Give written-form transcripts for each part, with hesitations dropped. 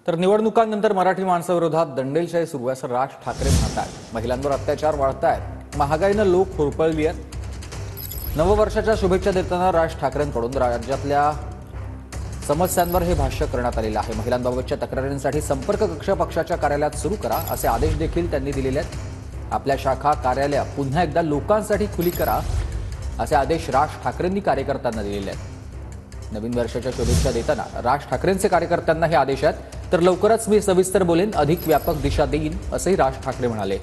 तर निवडणुकांनंतर मराठी माणसाविरोधात दंडेलशाही सुरू आहे असं राज ठाकरे म्हणतात। महिलांवर अत्याचार वाढतायत, महागाईनं लोक होरपळली आहेत। नववर्षाच्या शुभेच्छा देताना राज ठाकरेंकडून राज्यातल्या समस्यांवर हे भाष्य करण्यात आलेलं आहे। महिलांबाबतच्या तक्रारींसाठी संपर्क कक्ष पक्षाच्या कार्यालयात सुरू करा असे आदेश देखील त्यांनी दिलेले आहेत। आपल्या शाखा कार्यालय पुन्हा एकदा लोकांसाठी खुली करा असे आदेश राज ठाकरेंनी कार्यकर्त्यांना दिलेले आहेत। नवीन वर्षाच्या शुभेच्छा देताना राज ठाकरेंचे कार्यकर्त्यांना हे आदेश आहेत। तर लवकरच मी सविस्तर बोलेन, अधिक व्यापक दिशा देईन असंही राज ठाकरे म्हणाले।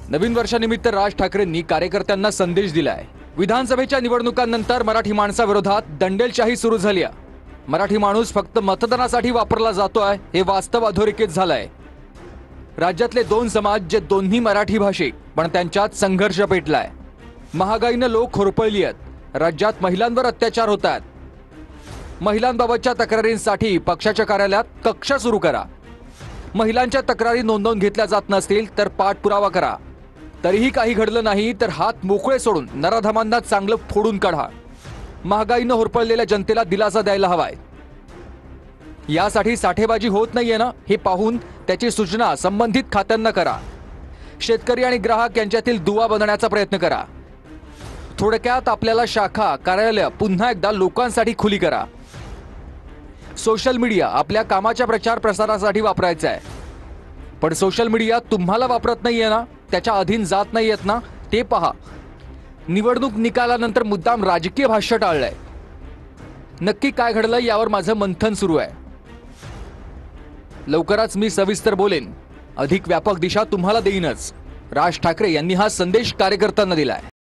नवीन वर्षानिमित्त राज ठाकरेंनी कार्यकर्त्यांना संदेश दिलाय। विधानसभेच्या निवडणुकांनंतर मराठी माणसाविरोधात दंडेलशाही सुरू झाली आहे। मराठी माणूस फक्त मतदानासाठी वापरला जातोय हे वास्तव अधोरेखित झालंय। राज्यातले दोन समाज जे दोन्ही मराठी भाषिक पण त्यांच्यात संघर्ष पेटलाय। महागाईनं लोक होरपळली आहेत, राज्यात महिलांवर अत्याचार होत आहेत। महिलांबाबतच्या तक्रारींसाठी पक्षाच्या कार्यालयात कक्ष सुरू करा। महिलांच्या तक्रारी नोंदवून घेतल्या जात नसतील तर पाठपुरावा करा। तरीही काही घडलं नाही तर हात मोकळे सोडून नराधमांना चांगलं फोडून काढा। महागाईनं होरपळलेल्या जनतेला दिलासा द्यायला हवाय। यासाठी साठेबाजी होत नाहीये ना हे पाहून त्याची सूचना संबंधित खात्यांना करा। शेतकरी आणि ग्राहक यांच्यातील दुवा बनवण्याचा प्रयत्न करा। थोडक्यात आपल्याला शाखा कार्यालय पुन्हा एकदा लोकांसाठी खुली करा। सोशल मीडिया आपल्या कामाच्या प्रचार प्रसारासाठी वापरायचा आहे, पण सोशल मीडिया तुम्हाला वापरत नाहीये ना, त्याच्या अधीन जात नाहीयेत ना ते पहा। निवडणूक निकालानंतर मुद्दाम राजकीय भाष्य टाळलंय। नक्की काय घडलं यावर माझं मंथन सुरू आहे। लवकरच मी सविस्तर बोलेन, अधिक व्यापक दिशा तुम्हाला देईनच। राज ठाकरे यांनी हा संदेश कार्यकर्त्यांना दिलाय।